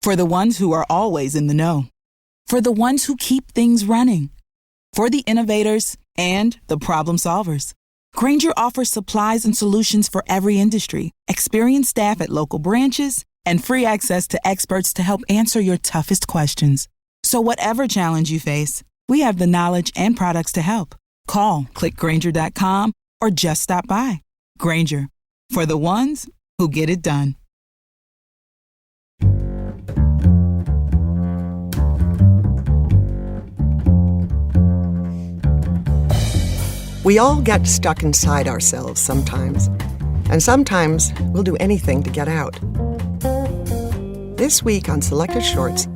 For the ones who are always in the know. For the ones who keep things running. For the innovators and the problem solvers. Grainger offers supplies and solutions for every industry, experienced staff at local branches, and free access to experts to help answer your toughest questions. So whatever challenge you face, we have the knowledge and products to help. Call, click Grainger.com, or just stop by. Grainger, for the ones who get it done. We all get stuck inside ourselves sometimes, and sometimes we'll do anything to get out. This week on Selected Shorts,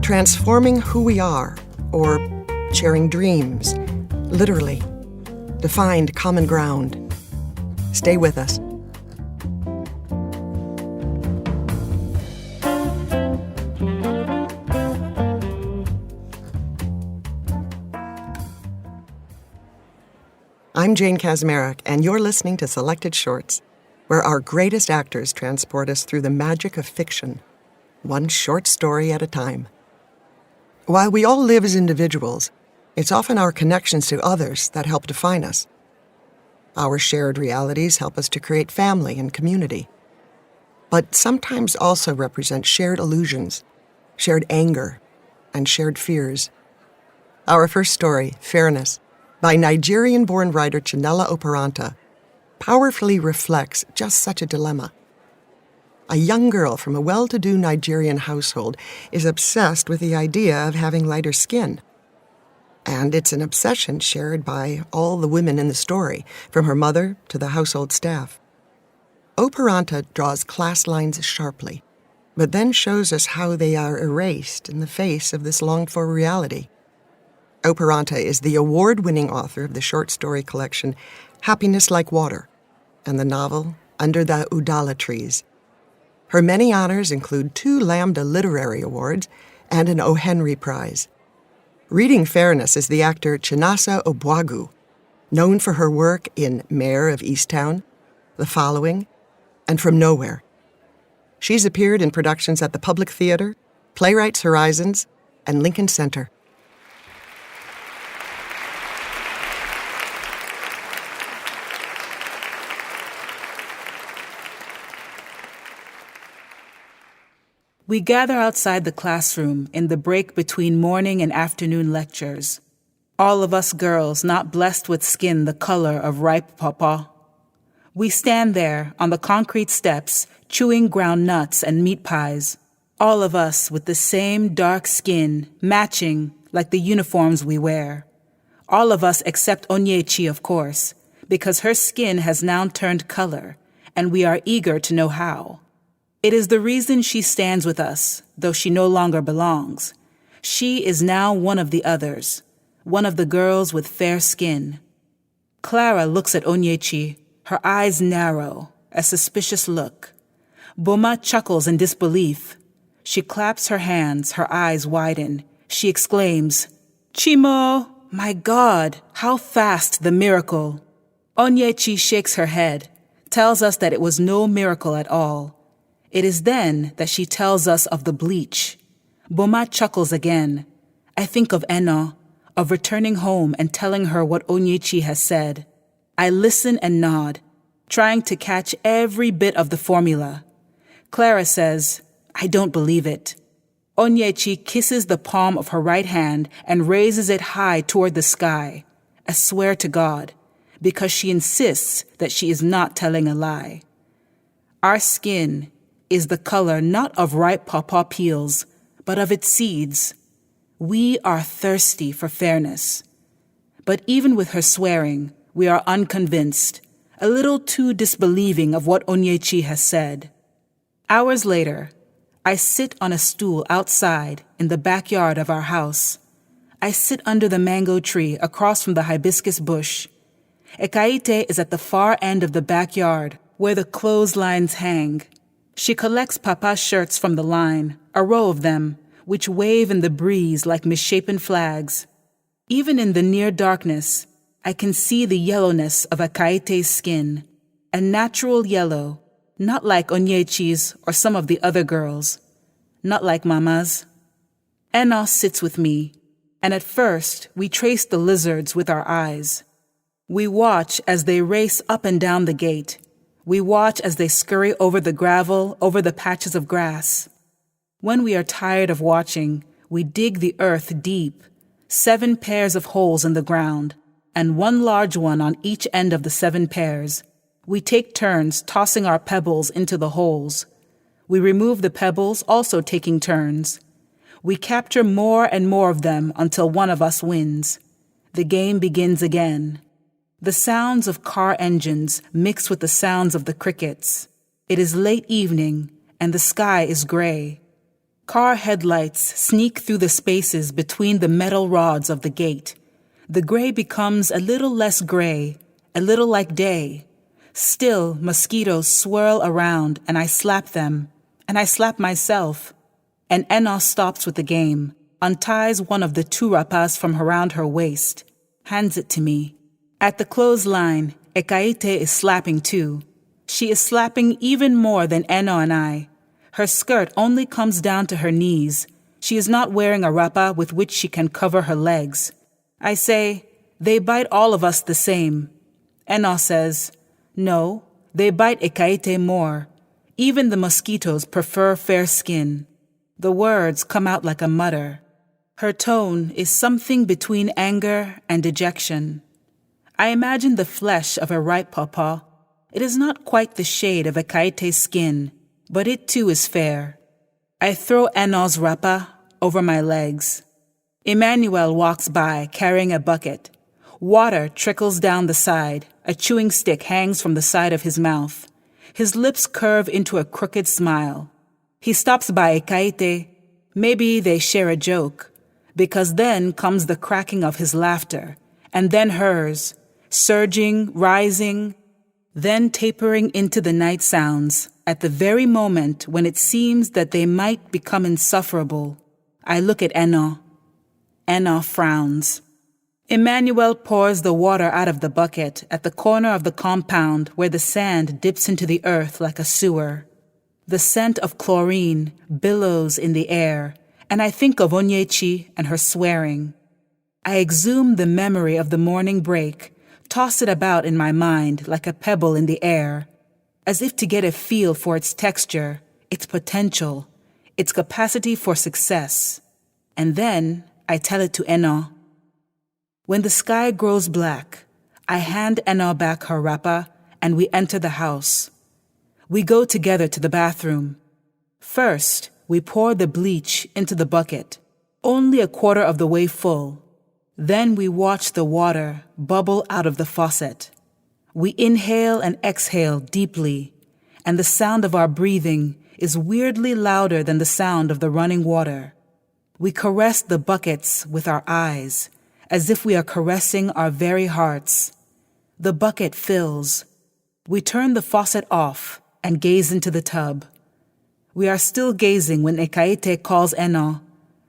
transforming who we are, or sharing dreams, literally, to find common ground. Stay with us. I'm Jane Kazmarek, and you're listening to Selected Shorts, where our greatest actors transport us through the magic of fiction, one short story at a time. While we all live as individuals, it's often our connections to others that help define us. Our shared realities help us to create family and community, but sometimes also represent shared illusions, shared anger, and shared fears. Our first story, Fairness, by Nigerian-born writer Chinelo Operanta, powerfully reflects just such a dilemma. A young girl from a well-to-do Nigerian household is obsessed with the idea of having lighter skin. And it's an obsession shared by all the women in the story, from her mother to the household staff. Operanta draws class lines sharply, but then shows us how they are erased in the face of this longed-for reality. Operanta is the award-winning author of the short story collection Happiness Like Water and the novel Under the Udala Trees. Her many honors include 2 Lambda Literary Awards and an O. Henry Prize. Reading Fairness is the actor Chinasa Ogbuagu, known for her work in Mayor of Easttown, The Following, and From Nowhere. She's appeared in productions at the Public Theater, Playwrights Horizons, and Lincoln Center. We gather outside the classroom in the break between morning and afternoon lectures. All of us girls not blessed with skin the color of ripe pawpaw. We stand there on the concrete steps, chewing ground nuts and meat pies. All of us with the same dark skin, matching like the uniforms we wear. All of us except Onyechi, of course, because her skin has now turned color, and we are eager to know how. It is the reason she stands with us, though she no longer belongs. She is now one of the others, one of the girls with fair skin. Clara looks at Onyechi, her eyes narrow, a suspicious look. Boma chuckles in disbelief. She claps her hands, her eyes widen. She exclaims, "Chimo! My God, how fast the miracle!" Onyechi shakes her head, tells us that it was no miracle at all. It is then that she tells us of the bleach. Boma chuckles again. I think of Eno, of returning home and telling her what Onyechi has said. I listen and nod, trying to catch every bit of the formula. Clara says, I don't believe it. Onyechi kisses the palm of her right hand and raises it high toward the sky. I swear to God, because she insists that she is not telling a lie. Our skin is the color not of ripe pawpaw peels, but of its seeds. We are thirsty for fairness. But even with her swearing, we are unconvinced, a little too disbelieving of what Onyechi has said. Hours later, I sit on a stool outside in the backyard of our house. I sit under the mango tree across from the hibiscus bush. Ekaite is at the far end of the backyard where the clotheslines hang. She collects Papa's shirts from the line, a row of them, which wave in the breeze like misshapen flags. Even in the near darkness, I can see the yellowness of Ekaite's skin, a natural yellow, not like Onyechi's or some of the other girls. not like Mama's. Enos sits with me, and at first we trace the lizards with our eyes. We watch as they race up and down the gate. We watch as they scurry over the gravel, over the patches of grass. When we are tired of watching, we dig the earth deep, 7 pairs of holes in the ground, and 1 large one on each end of the 7 pairs. We take turns tossing our pebbles into the holes. We remove the pebbles, also taking turns. We capture more and more of them until one of us wins. The game begins again. The sounds of car engines mix with the sounds of the crickets. It is late evening, and the sky is gray. Car headlights sneak through the spaces between the metal rods of the gate. The gray becomes a little less gray, a little like day. Still, mosquitoes swirl around, and I slap them, and I slap myself. And Enos stops with the game, unties one of the 2 rapas from around her waist, hands it to me. At the clothesline, Ekaite is slapping too. She is slapping even more than Eno and I. Her skirt only comes down to her knees. She is not wearing a rapa with which she can cover her legs. I say, they bite all of us the same. Eno says, no, they bite Ekaite more. Even the mosquitoes prefer fair skin. The words come out like a mutter. Her tone is something between anger and dejection. I imagine the flesh of a ripe pawpaw. It is not quite the shade of Ekaite's skin, but it too is fair. I throw Eno's rapa over my legs. Emmanuel walks by carrying a bucket. Water trickles down the side. A chewing stick hangs from the side of his mouth. His lips curve into a crooked smile. He stops by Ekaite. Maybe they share a joke, because then comes the cracking of his laughter, and then hers, surging, rising, then tapering into the night sounds at the very moment when it seems that they might become insufferable. I look at Eno. Eno frowns. Emmanuel pours the water out of the bucket at the corner of the compound where the sand dips into the earth like a sewer. The scent of chlorine billows in the air, and I think of Onyechi and her swearing. I exhume the memory of the morning break, toss it about in my mind like a pebble in the air, as if to get a feel for its texture, its potential, its capacity for success. And then I tell it to Eno. When the sky grows black, I hand Eno back her rapa and we enter the house. We go together to the bathroom. First, we pour the bleach into the bucket, only a quarter of the way full. Then we watch the water bubble out of the faucet. We inhale and exhale deeply, and the sound of our breathing is weirdly louder than the sound of the running water. We caress the buckets with our eyes, as if we are caressing our very hearts. The bucket fills. We turn the faucet off and gaze into the tub. We are still gazing when Ekaite calls Eno.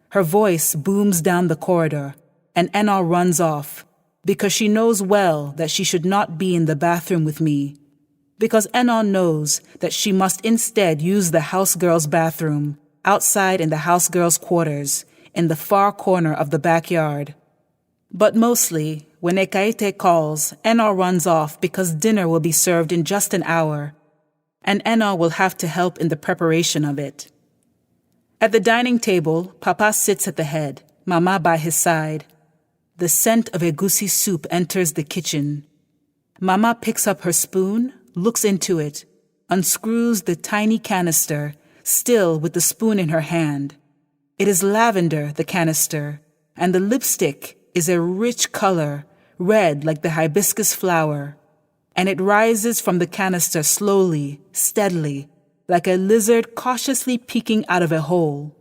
Her voice booms down the corridor, and Eno runs off, because she knows well that she should not be in the bathroom with me, because Eno knows that she must instead use the house girl's bathroom, outside in the house girl's quarters, in the far corner of the backyard. But mostly, when Ekaite calls, Eno runs off because dinner will be served in just an hour, and Eno will have to help in the preparation of it. At the dining table, Papa sits at the head, Mama by his side. The scent of egusi soup enters the kitchen. Mama picks up her spoon, looks into it, unscrews the tiny canister, still with the spoon in her hand. It is lavender, the canister, and the lipstick is a rich color, red like the hibiscus flower, and it rises from the canister slowly, steadily, like a lizard cautiously peeking out of a hole.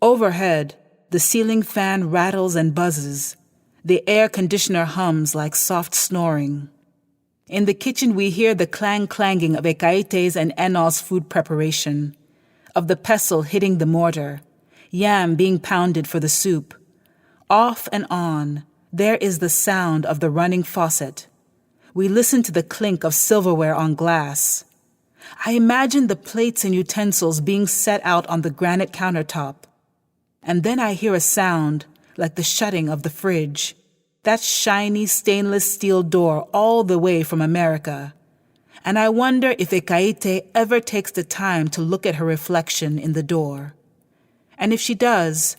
Overhead, the ceiling fan rattles and buzzes. The air conditioner hums like soft snoring. In the kitchen we hear the clanging of Ekaite's and Eno's food preparation, of the pestle hitting the mortar, yam being pounded for the soup. Off and on, there is the sound of the running faucet. We listen to the clink of silverware on glass. I imagine the plates and utensils being set out on the granite countertop. And then I hear a sound like the shutting of the fridge, that shiny stainless steel door all the way from America. And I wonder if Ekaite ever takes the time to look at her reflection in the door. And if she does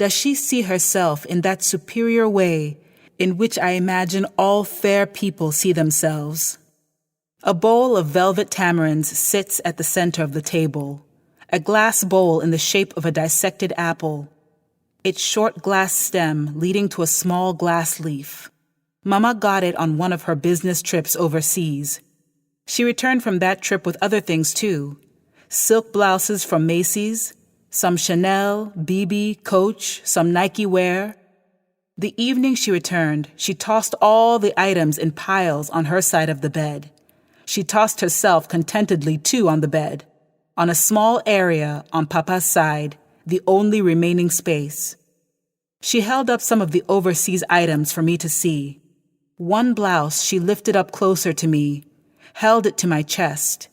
she see herself in that superior way in which I imagine all fair people see themselves? A bowl of velvet tamarinds sits at the center of the table, a glass bowl in the shape of a dissected apple, its short glass stem leading to a small glass leaf. Mama got it on one of her business trips overseas. She returned from that trip with other things too. Silk blouses from Macy's, some Chanel, BB, Coach, some Nike wear. The evening she returned, she tossed all the items in piles on her side of the bed. She tossed herself contentedly too on the bed, on a small area on Papa's side, the only remaining space. She held up some of the overseas items for me to see. One blouse she lifted up closer to me, held it to my chest.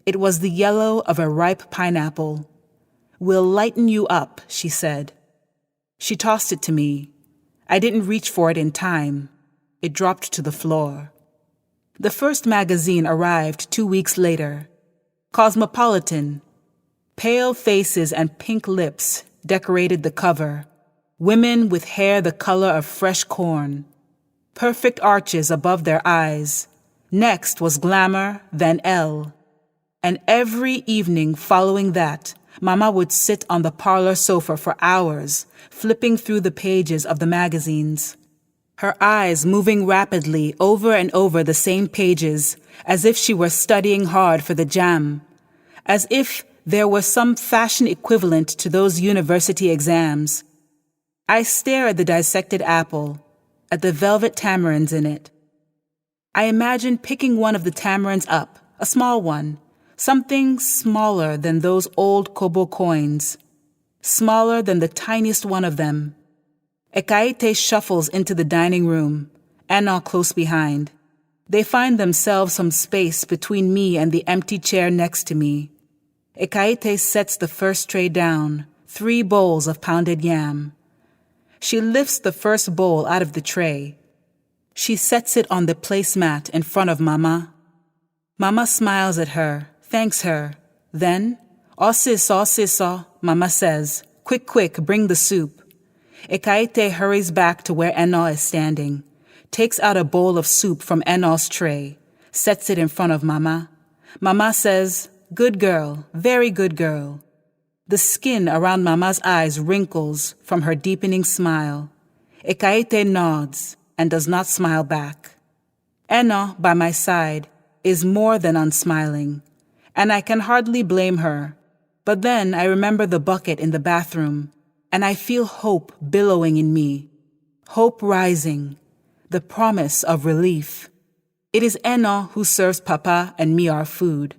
It was the yellow of a ripe pineapple. "We'll lighten you up," she said. She tossed it to me. I didn't reach for it in time. It dropped to the floor. The first magazine arrived 2 weeks later. Cosmopolitan. Pale faces and pink lips decorated the cover. Women with hair the color of fresh corn. Perfect arches above their eyes. Next was Glamour, then Elle. And every evening following that, Mama would sit on the parlor sofa for hours, flipping through the pages of the magazines. Her eyes moving rapidly over and over the same pages, as if she were studying hard for the jam, as if there was some fashion equivalent to those university exams. I stare at the dissected apple, at the velvet tamarinds in it. I imagine picking one of the tamarinds up, a small one, something smaller than those old kobo coins, smaller than the tiniest one of them. Ekaite shuffles into the dining room, Anna close behind. They find themselves some space between me and the empty chair next to me. Ekaite sets the first tray down, 3 bowls of pounded yam. She lifts the first bowl out of the tray. She sets it on the placemat in front of Mama. Mama smiles at her, thanks her. Then, "Osiso," Mama says, "Quick, quick, bring the soup." Ekaite hurries back to where Eno is standing, takes out a bowl of soup from Eno's tray, sets it in front of Mama. Mama says, "Good girl, very good girl." The skin around Mama's eyes wrinkles from her deepening smile. Ekaite nods and does not smile back. Eno, by my side, is more than unsmiling, and I can hardly blame her. But then I remember the bucket in the bathroom, and I feel hope billowing in me. Hope rising, the promise of relief. It is Eno who serves Papa and me our food.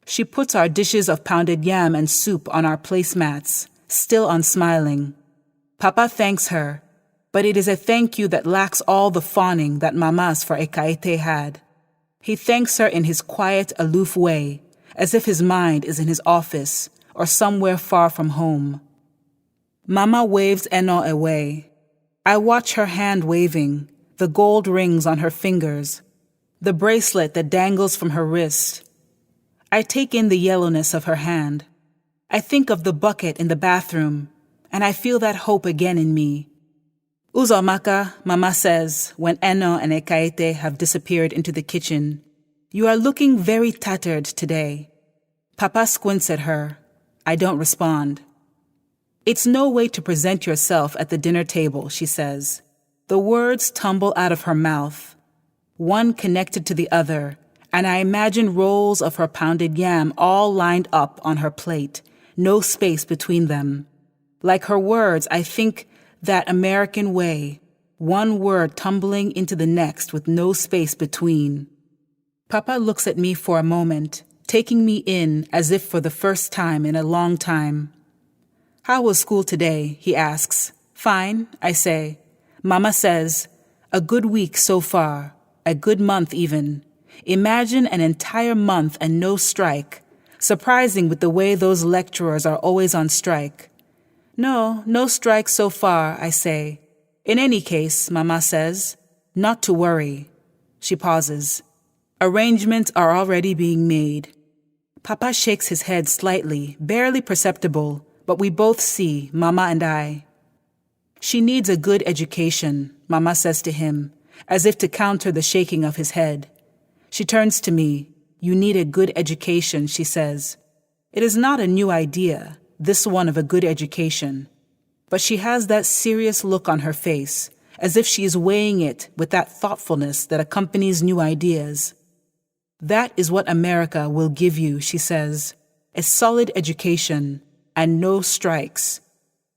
She puts our dishes of pounded yam and soup on our placemats, still unsmiling. Papa thanks her, but it is a thank you that lacks all the fawning that Mama's for Ekaite had. He thanks her in his quiet, aloof way, as if his mind is in his office or somewhere far from home. Mama waves Eno away. I watch her hand waving, the gold rings on her fingers, the bracelet that dangles from her wrist. I take in the yellowness of her hand. I think of the bucket in the bathroom, and I feel that hope again in me. "Uzomaka," Mama says, when Eno and Ekaite have disappeared into the kitchen. "You are looking very tattered today." Papa squints at her. I don't respond. "It's no way to present yourself at the dinner table," she says. The words tumble out of her mouth, one connected to the other, and I imagine rolls of her pounded yam all lined up on her plate, no space between them. Like her words, I think that American way, one word tumbling into the next with no space between. Papa looks at me for a moment, taking me in as if for the first time in a long time. "How was school today?" he asks. "Fine," I say. Mama says, "A good week so far, a good month even. Imagine an entire month and no strike. Surprising with the way those lecturers are always on strike. No strike so far, I say. In any case, Mama says, not to worry. She pauses. Arrangements are already being made. Papa shakes his head slightly, barely perceptible, but we both see, Mama and I. She needs a good education, Mama says to him, as if to counter the shaking of his head. She turns to me. You need a good education, she says. It is not a new idea, this one of a good education. But she has that serious look on her face, as if she is weighing it with that thoughtfulness that accompanies new ideas. That is what America will give you, she says. A solid education and no strikes.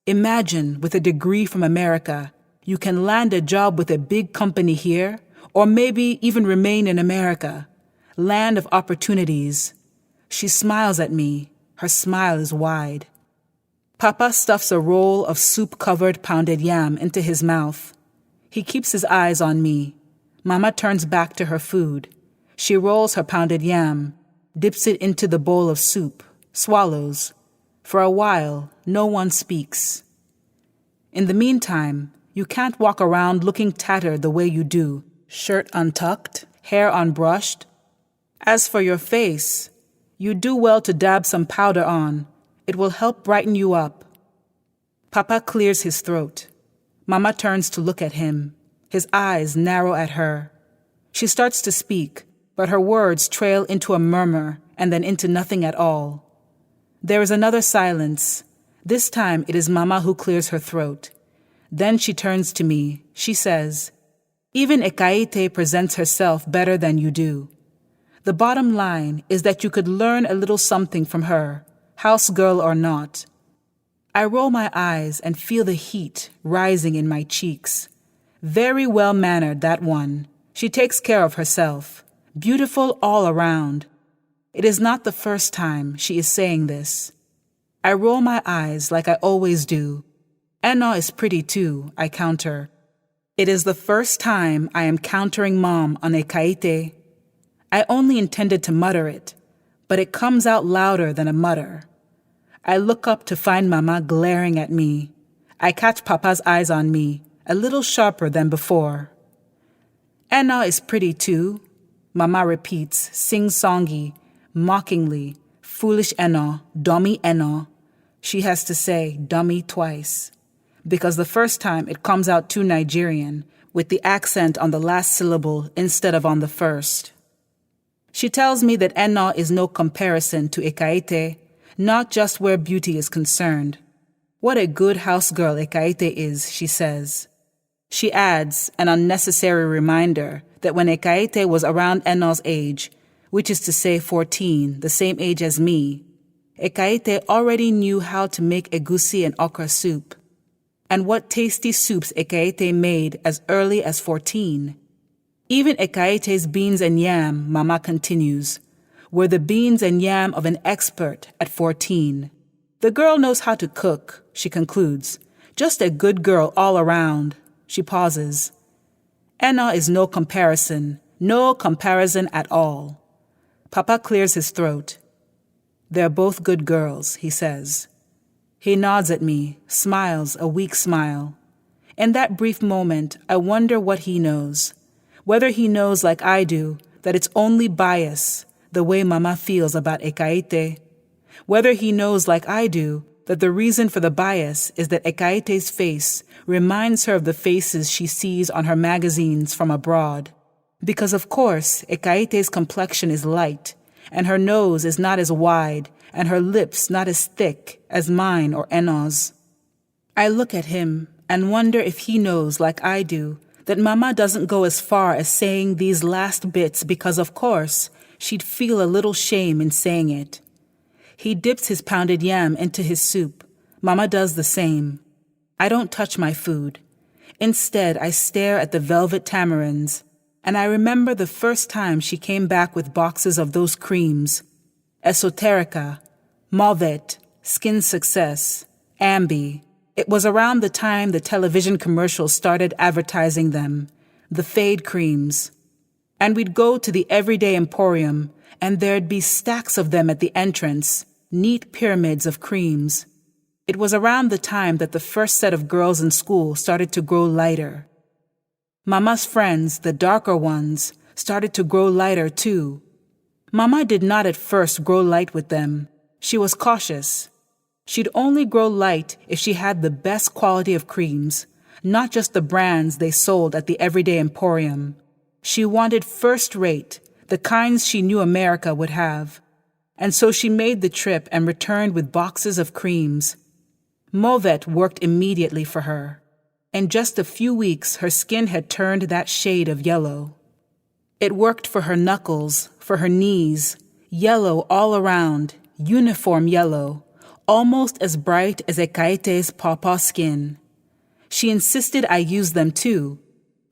Imagine, with a degree from America, you can land a job with a big company here, or maybe even remain in America. Land of opportunities. She smiles at me. Her smile is wide. Papa stuffs a roll of soup-covered pounded yam into his mouth. He keeps his eyes on me. Mama turns back to her food. She rolls her pounded yam, dips it into the bowl of soup, swallows. For a while, no one speaks. In the meantime, you can't walk around looking tattered the way you do, shirt untucked, hair unbrushed. As for your face, you do well to dab some powder on. It will help brighten you up. Papa clears his throat. Mama turns to look at him. His eyes narrow at her. She starts to speak, but her words trail into a murmur and then into nothing at all. There is another silence. This time it is Mama who clears her throat. Then she turns to me. She says, even Ekaite presents herself better than you do. The bottom line is that you could learn a little something from her, house girl or not. I roll my eyes and feel the heat rising in my cheeks. Very well-mannered, that one. She takes care of herself. Beautiful all around. It is not the first time she is saying this. I roll my eyes like I always do. Enna is pretty too, I counter. It is the first time I am countering Mom on Ekaite. I only intended to mutter it, but it comes out louder than a mutter. I look up to find Mama glaring at me. I catch Papa's eyes on me, a little sharper than before. Enna is pretty too, Mama repeats, sing-songy, mockingly, foolish Enna, dummy Enna. She has to say dummy twice, because the first time it comes out too Nigerian, with the accent on the last syllable instead of on the first. She tells me that Enna is no comparison to Ekaite, not just where beauty is concerned. What a good house girl Ekaite is, she says. She adds, an unnecessary reminder, that when Ekaite was around Enna's age, which is to say 14, the same age as me, Ekaite already knew how to make egusi and okra soup. And what tasty soups Ekaite made as early as 14. Even Ekaite's beans and yam, Mama continues, were the beans and yam of an expert at 14. The girl knows how to cook, she concludes. Just a good girl all around. She pauses. Enna is no comparison at all. Papa clears his throat. They're both good girls, he says. He nods at me, smiles a weak smile. In that brief moment, I wonder what he knows. Whether he knows, like I do, that it's only bias, the way Mama feels about Ekaite. Whether he knows, like I do, that the reason for the bias is that Ekaite's face reminds her of the faces she sees on her magazines from abroad. Because, of course, Ekaite's complexion is light, and her nose is not as wide, and her lips not as thick as mine or Enna's. I look at him and wonder if he knows, like I do, that Mama doesn't go as far as saying these last bits because, of course, she'd feel a little shame in saying it. He dips his pounded yam into his soup. Mama does the same. I don't touch my food. Instead, I stare at the velvet tamarinds, and I remember the first time she came back with boxes of those creams. Esoterica, Malvet, Skin Success, Ambi. It was around the time the television commercials started advertising them, the fade creams. And we'd go to the Everyday Emporium, and there'd be stacks of them at the entrance, neat pyramids of creams. It was around the time that the first set of girls in school started to grow lighter. Mama's friends, the darker ones, started to grow lighter too. Mama did not at first grow light with them. She was cautious. She'd only grow light if she had the best quality of creams, not just the brands they sold at the Everyday Emporium. She wanted first-rate, the kinds she knew America would have. And so she made the trip and returned with boxes of creams. Mauvet worked immediately for her. In just a few weeks, her skin had turned that shade of yellow. It worked for her knuckles, for her knees, yellow all around, uniform yellow, almost as bright as Ekaete's pawpaw skin. She insisted I use them too.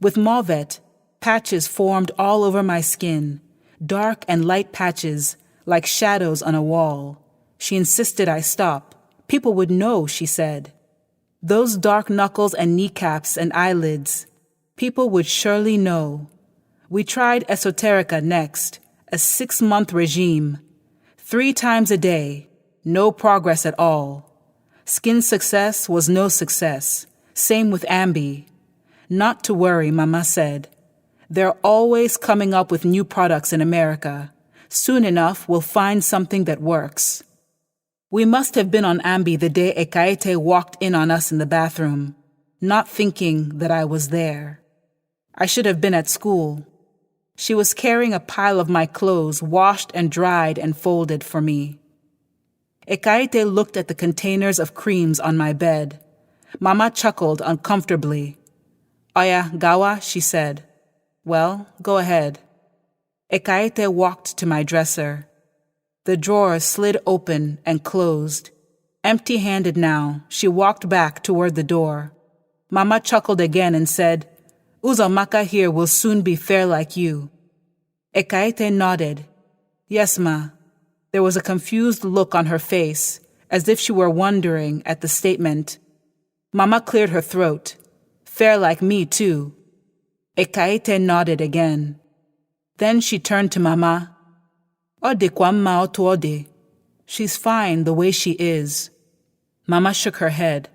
With Mauvet, patches formed all over my skin, dark and light patches, like shadows on a wall. She insisted I stop. People would know, she said. Those dark knuckles and kneecaps and eyelids, people would surely know. We tried Esoterica next, a 6-month regime. 3 times a day, no progress at all. Skin success was no success. Same with Ambi. Not to worry, Mama said. They're always coming up with new products in America. Soon enough, we'll find something that works. We must have been on Ambi the day Ekaete walked in on us in the bathroom, not thinking that I was there. I should have been at school. She was carrying a pile of my clothes, washed and dried and folded for me. Ekaete looked at the containers of creams on my bed. Mama chuckled uncomfortably. Oya, gawa, she said. Well, go ahead. Ekaete walked to my dresser. The drawer slid open and closed. Empty-handed now, she walked back toward the door. Mama chuckled again and said, Uzomaka here will soon be fair like you. Ekaete nodded. Yes, ma. There was a confused look on her face, as if she were wondering at the statement. Mama cleared her throat. Fair like me, too. Ekaete nodded again. Then she turned to Mama. Ode kwa mma otu ode. She's fine the way she is. Mama shook her head.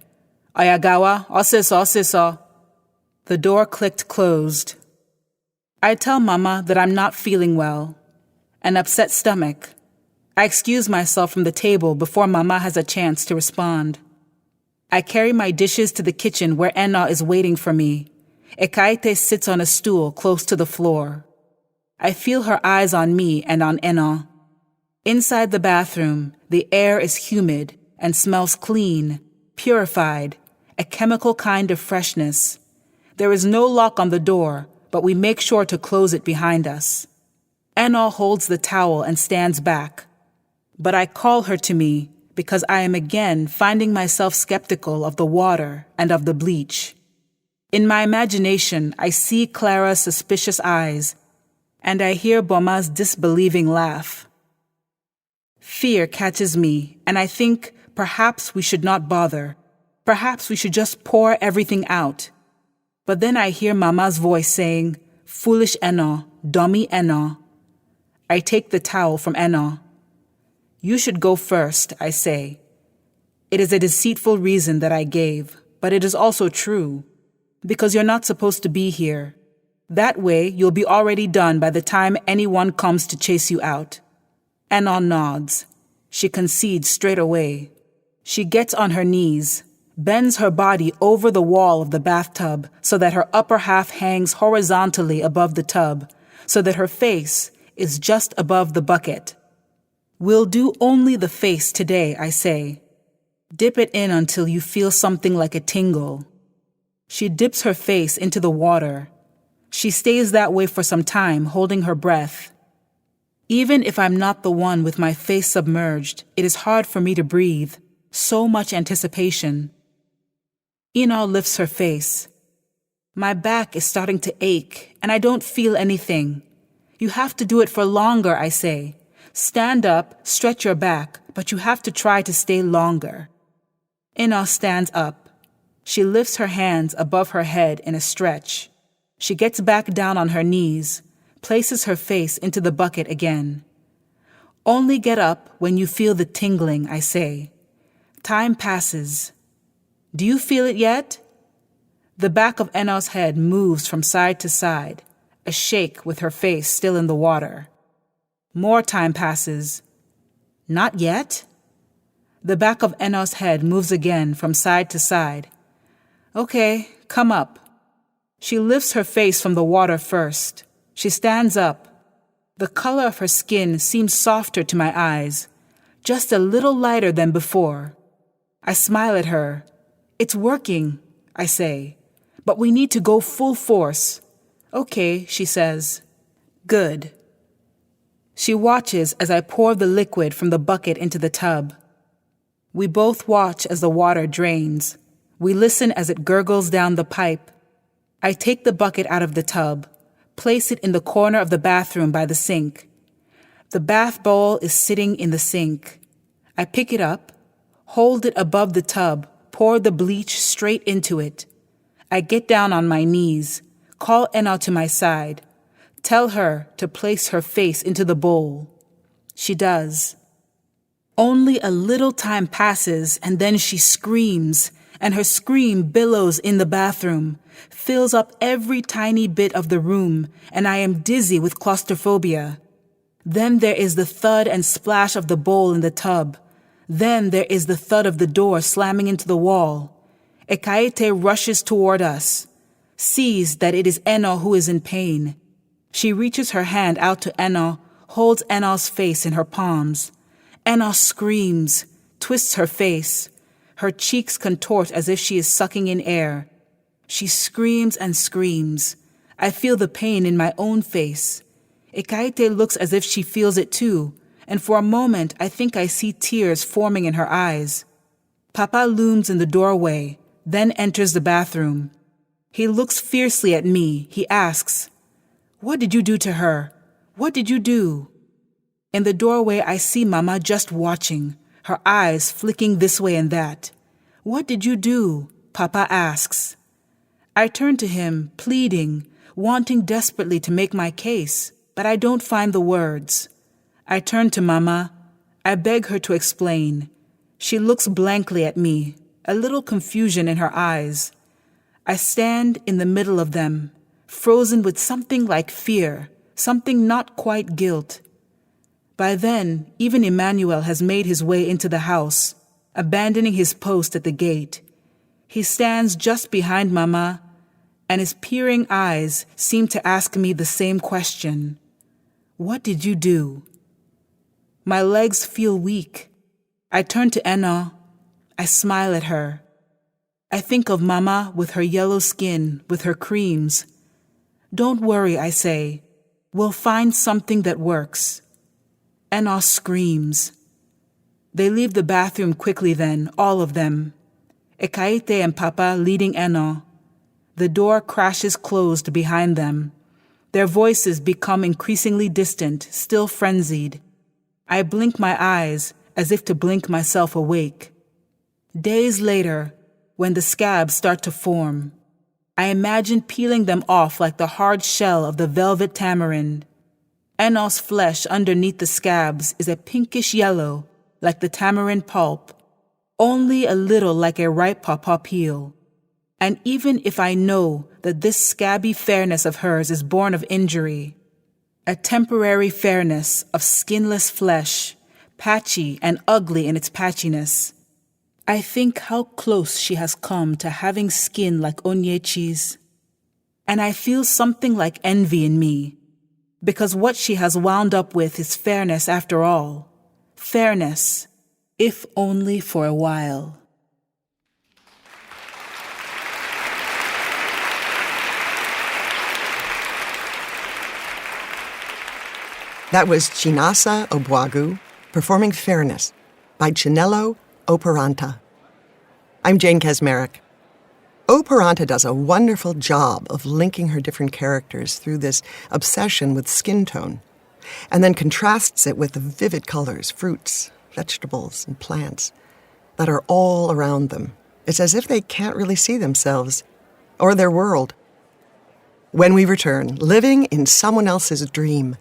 Ayagawa, osiso, osiso. The door clicked closed. I tell Mama that I'm not feeling well. An upset stomach. I excuse myself from the table before Mama has a chance to respond. I carry my dishes to the kitchen where Enna is waiting for me. Ekaete sits on a stool close to the floor. I feel her eyes on me and on Enna. Inside the bathroom, the air is humid and smells clean, purified, a chemical kind of freshness. There is no lock on the door, but we make sure to close it behind us. Enna holds the towel and stands back. But I call her to me because I am again finding myself skeptical of the water and of the bleach. In my imagination, I see Clara's suspicious eyes, and I hear Boma's disbelieving laugh. Fear catches me, and I think perhaps we should not bother. Perhaps we should just pour everything out. But then I hear Mama's voice saying, Foolish Enna, dummy Enna. I take the towel from Enna. You should go first, I say. It is a deceitful reason that I gave, but it is also true. Because you're not supposed to be here. That way, you'll be already done by the time anyone comes to chase you out. Enna nods. She concedes straight away. She gets on her knees, bends her body over the wall of the bathtub so that her upper half hangs horizontally above the tub, so that her face is just above the bucket. We'll do only the face today, I say. Dip it in until you feel something like a tingle. She dips her face into the water. She stays that way for some time, holding her breath. Even if I'm not the one with my face submerged, it is hard for me to breathe. So much anticipation. Ina lifts her face. My back is starting to ache, and I don't feel anything. You have to do it for longer, I say. Stand up, stretch your back, but you have to try to stay longer. Ina stands up. She lifts her hands above her head in a stretch. She gets back down on her knees, places her face into the bucket again. Only get up when you feel the tingling, I say. Time passes. Do you feel it yet? The back of Eno's head moves from side to side, a shake with her face still in the water. More time passes. Not yet? The back of Eno's head moves again from side to side. Okay, come up. She lifts her face from the water first. She stands up. The color of her skin seems softer to my eyes, just a little lighter than before. I smile at her. It's working, I say, but we need to go full force. Okay, she says. Good. She watches as I pour the liquid from the bucket into the tub. We both watch as the water drains. We listen as it gurgles down the pipe. I take the bucket out of the tub, place it in the corner of the bathroom by the sink. The bath bowl is sitting in the sink. I pick it up, hold it above the tub, pour the bleach straight into it. I get down on my knees, call Eno to my side, tell her to place her face into the bowl. She does. Only a little time passes and then she screams, and her scream billows in the bathroom, fills up every tiny bit of the room, and I am dizzy with claustrophobia. Then there is the thud and splash of the bowl in the tub. Then there is the thud of the door slamming into the wall. Ekaete rushes toward us, sees that it is Eno who is in pain. She reaches her hand out to Eno, holds Eno's face in her palms. Eno screams, twists her face. Her cheeks contort as if she is sucking in air. She screams and screams. I feel the pain in my own face. Ekaete looks as if she feels it too, and for a moment I think I see tears forming in her eyes. Papa looms in the doorway, then enters the bathroom. He looks fiercely at me. He asks, "What did you do to her? What did you do?" In the doorway I see Mama just watching, her eyes flicking this way and that. "What did you do?" Papa asks. I turn to him, pleading, wanting desperately to make my case, but I don't find the words. I turn to Mama. I beg her to explain. She looks blankly at me, a little confusion in her eyes. I stand in the middle of them, frozen with something like fear, something not quite guilt. By then, even Emmanuel has made his way into the house, abandoning his post at the gate. He stands just behind Mama, and his peering eyes seem to ask me the same question. What did you do? My legs feel weak. I turn to Eno. I smile at her. I think of Mama with her yellow skin, with her creams. Don't worry, I say. We'll find something that works. Eno screams. They leave the bathroom quickly then, all of them. Ekaete and Papa leading Eno. The door crashes closed behind them. Their voices become increasingly distant, still frenzied. I blink my eyes as if to blink myself awake. Days later, when the scabs start to form, I imagine peeling them off like the hard shell of the velvet tamarind. Eno's flesh underneath the scabs is a pinkish yellow, like the tamarind pulp, only a little like a ripe pawpaw peel. And even if I know that this scabby fairness of hers is born of injury, a temporary fairness of skinless flesh, patchy and ugly in its patchiness, I think how close she has come to having skin like Onyechi's. And I feel something like envy in me, because what she has wound up with is fairness after all. Fairness, if only for a while. That was Chinasa Obwagu performing Fairness by Chinelo Operanta. I'm Jane Kasmerick. Operanta does a wonderful job of linking her different characters through this obsession with skin tone, and then contrasts it with the vivid colors, fruits, vegetables, and plants that are all around them. It's as if they can't really see themselves or their world. When we return, living in someone else's dream.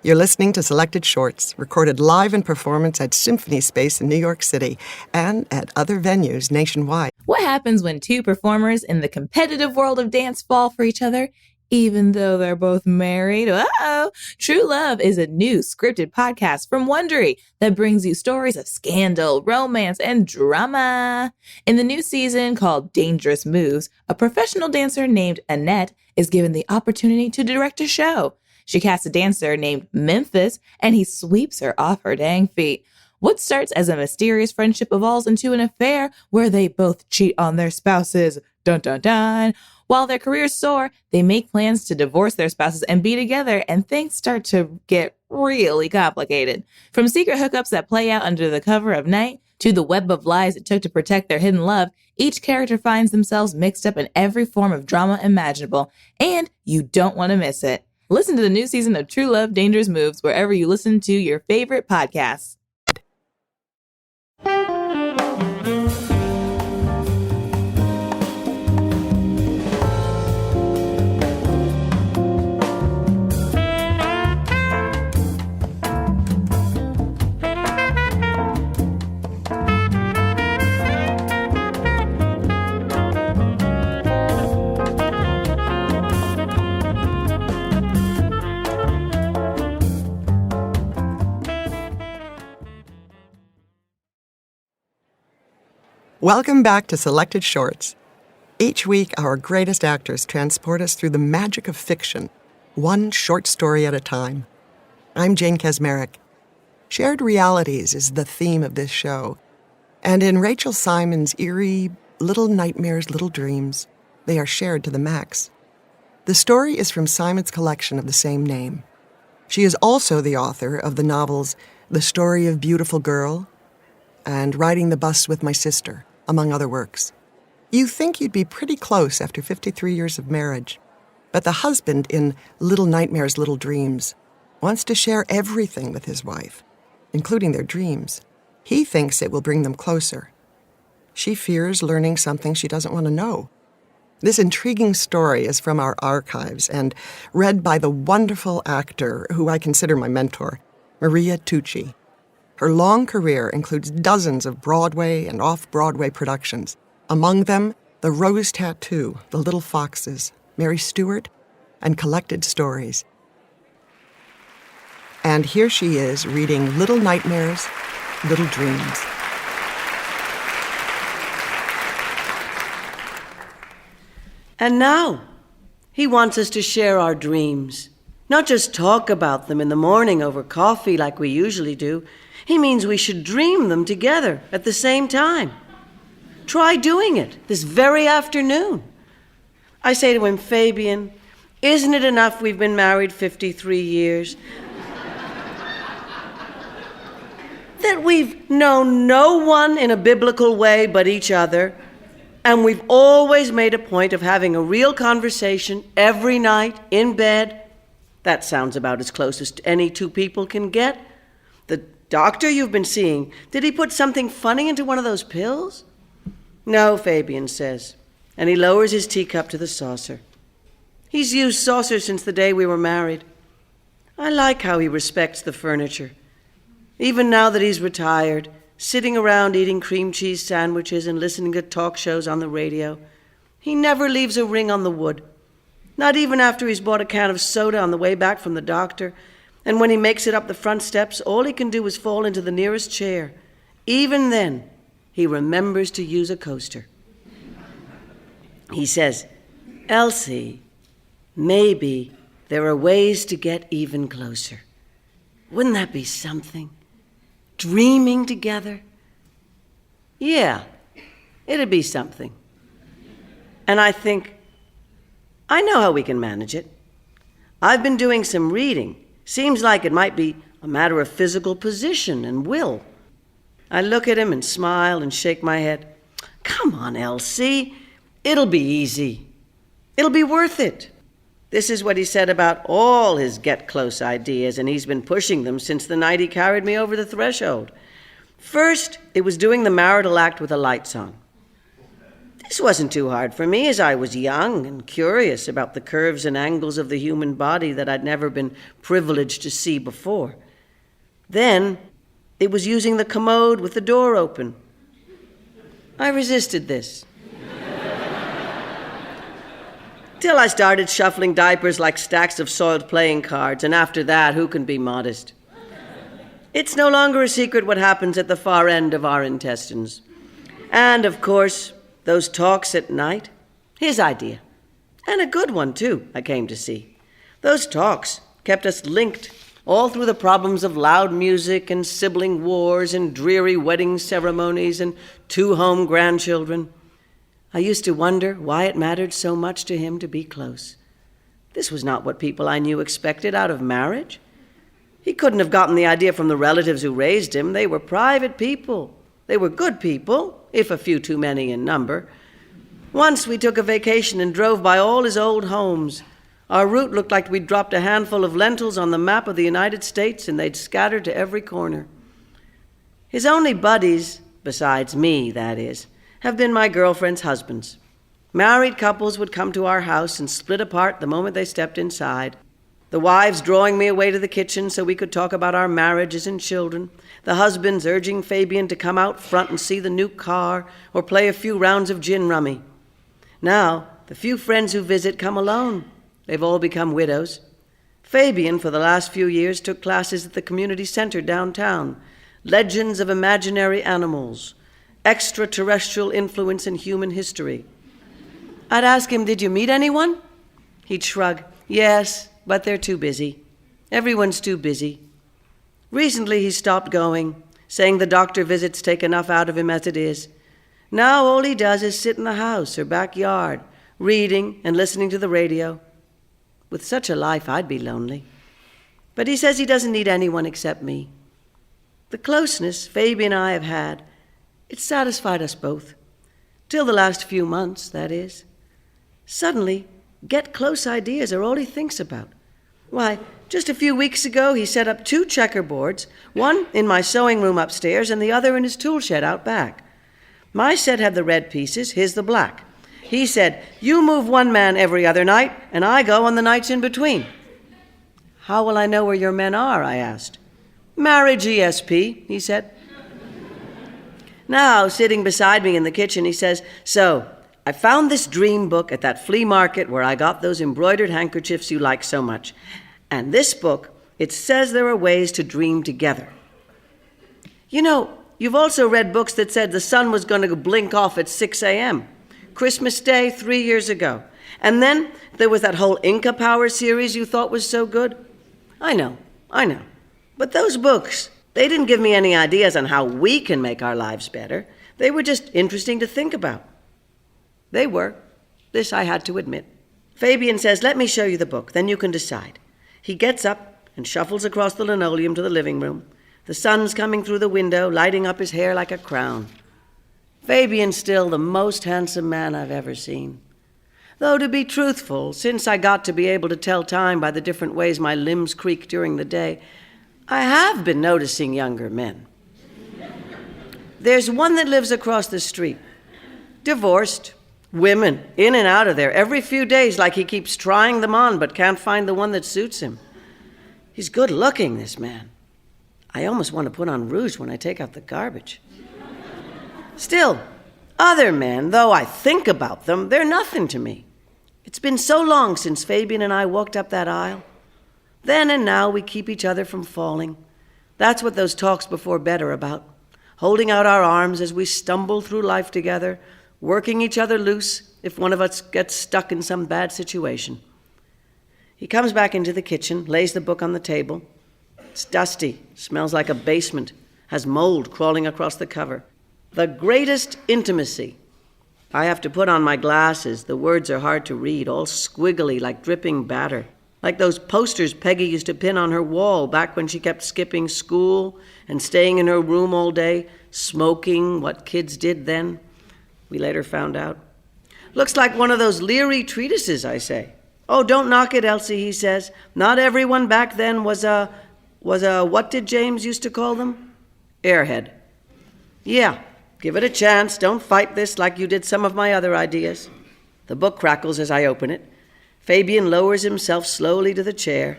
You're listening to Selected Shorts, recorded live in performance at Symphony Space in New York City and at other venues nationwide. What happens when two performers in the competitive world of dance fall for each other, even though they're both married? Uh-oh! True Love is a new scripted podcast from Wondery that brings you stories of scandal, romance, and drama. In the new season called Dangerous Moves, a professional dancer named Annette is given the opportunity to direct a show. She casts a dancer named Memphis, and he sweeps her off her dang feet. What starts as a mysterious friendship evolves into an affair where they both cheat on their spouses. Dun dun dun. While their careers soar, they make plans to divorce their spouses and be together, and things start to get really complicated. From secret hookups that play out under the cover of night to the web of lies it took to protect their hidden love, each character finds themselves mixed up in every form of drama imaginable, and you don't want to miss it. Listen to the new season of True Love, Dangerous Moves wherever you listen to your favorite podcasts. Welcome back to Selected Shorts. Each week, our greatest actors transport us through the magic of fiction, one short story at a time. I'm Jane Kasmerick. Shared realities is the theme of this show. And in Rachel Simon's eerie Little Nightmares, Little Dreams, they are shared to the max. The story is from Simon's collection of the same name. She is also the author of the novels The Story of Beautiful Girl and Riding the Bus with My Sister, among other works. You think you'd be pretty close after 53 years of marriage. But the husband in Little Nightmares, Little Dreams wants to share everything with his wife, including their dreams. He thinks it will bring them closer. She fears learning something she doesn't want to know. This intriguing story is from our archives and read by the wonderful actor who I consider my mentor, Maria Tucci. Her long career includes dozens of Broadway and off-Broadway productions. Among them, The Rose Tattoo, The Little Foxes, Mary Stuart, and Collected Stories. And here she is reading Little Nightmares, Little Dreams. And now, he wants us to share our dreams. Not just talk about them in the morning over coffee like we usually do. He means we should dream them together at the same time. Try doing it this very afternoon. I say to him, Fabian, isn't it enough we've been married 53 years? That we've known no one in a biblical way but each other, and we've always made a point of having a real conversation every night in bed. That sounds about as close as any two people can get. The doctor you've been seeing, did he put something funny into one of those pills? No, Fabian says, and he lowers his teacup to the saucer. He's used saucers since the day we were married. I like how he respects the furniture. Even now that he's retired, sitting around eating cream cheese sandwiches and listening to talk shows on the radio, he never leaves a ring on the wood. Not even after he's bought a can of soda on the way back from the doctor. And when he makes it up the front steps, all he can do is fall into the nearest chair. Even then, he remembers to use a coaster. He says, Elsie, maybe there are ways to get even closer. Wouldn't that be something? Dreaming together? Yeah, it'd be something. And I think, I know how we can manage it. I've been doing some reading. Seems like it might be a matter of physical position and will. I look at him and smile and shake my head. Come on, Elsie. It'll be easy. It'll be worth it. This is what he said about all his get-close ideas, and he's been pushing them since the night he carried me over the threshold. First, it was doing the marital act with the lights on. This wasn't too hard for me, as I was young and curious about the curves and angles of the human body that I'd never been privileged to see before. Then, it was using the commode with the door open. I resisted this. Till I started shuffling diapers like stacks of soiled playing cards, and after that, who can be modest? It's no longer a secret what happens at the far end of our intestines. And, of course, those talks at night, his idea. And a good one, too, I came to see. Those talks kept us linked all through the problems of loud music and sibling wars and dreary wedding ceremonies and 2 home grandchildren. I used to wonder why it mattered so much to him to be close. This was not what people I knew expected out of marriage. He couldn't have gotten the idea from the relatives who raised him. They were private people. They were good people, if a few too many in number. Once we took a vacation and drove by all his old homes. Our route looked like we'd dropped a handful of lentils on the map of the United States, and they'd scattered to every corner. His only buddies, besides me, that is, have been my girlfriend's husbands. Married couples would come to our house and split apart the moment they stepped inside. The wives drawing me away to the kitchen so we could talk about our marriages and children. The husbands urging Fabian to come out front and see the new car or play a few rounds of gin rummy. Now, the few friends who visit come alone. They've all become widows. Fabian, for the last few years, took classes at the community center downtown. Legends of imaginary animals. Extraterrestrial influence in human history. I'd ask him, "Did you meet anyone?" He'd shrug. "Yes, but they're too busy. Everyone's too busy." Recently he stopped going, saying the doctor visits take enough out of him as it is. Now all he does is sit in the house or backyard, reading and listening to the radio. With such a life, I'd be lonely. But he says he doesn't need anyone except me. The closeness Fabian and I have had, it's satisfied us both. Till the last few months, that is. Suddenly, get close ideas are all he thinks about. Why, just a few weeks ago, he set up 2 checkerboards, one in my sewing room upstairs and the other in his tool shed out back. My set had the red pieces, his the black. He said, "You move one man every other night, and I go on the nights in between." "How will I know where your men are?" I asked. "Marriage ESP," he said. Now, sitting beside me in the kitchen, he says, "So, I found this dream book at that flea market where I got those embroidered handkerchiefs you like so much. And this book, it says there are ways to dream together. You know, you've also read books that said the sun was going to blink off at 6 a.m. Christmas Day 3 years ago. And then there was that whole Inca Power series you thought was so good. I know. But those books, they didn't give me any ideas on how we can make our lives better. They were just interesting to think about. They were. This I had to admit. Fabian says, "Let me show you the book, then you can decide." He gets up and shuffles across the linoleum to the living room. The sun's coming through the window, lighting up his hair like a crown. Fabian's still the most handsome man I've ever seen. Though, to be truthful, since I got to be able to tell time by the different ways my limbs creak during the day, I have been noticing younger men. There's one that lives across the street. Divorced. Women, in and out of there, every few days, like he keeps trying them on but can't find the one that suits him. He's good looking, this man. I almost want to put on rouge when I take out the garbage. Still, other men, though I think about them, they're nothing to me. It's been so long since Fabian and I walked up that aisle. Then and now we keep each other from falling. That's what those talks before bed are about. Holding out our arms as we stumble through life together, working each other loose if one of us gets stuck in some bad situation. He comes back into the kitchen, lays the book on the table. It's dusty, smells like a basement, has mold crawling across the cover. The greatest intimacy. I have to put on my glasses. The words are hard to read, all squiggly like dripping batter. Like those posters Peggy used to pin on her wall back when she kept skipping school and staying in her room all day, smoking what kids did then. We later found out. Looks like one of those Leary treatises, I say. "Oh, don't knock it, Elsie," he says. "Not everyone back then was a, what did James used to call them? Airhead." Yeah, Give it a chance. Don't fight this like you did some of my other ideas. The book crackles as I open it. Fabian lowers himself slowly to the chair.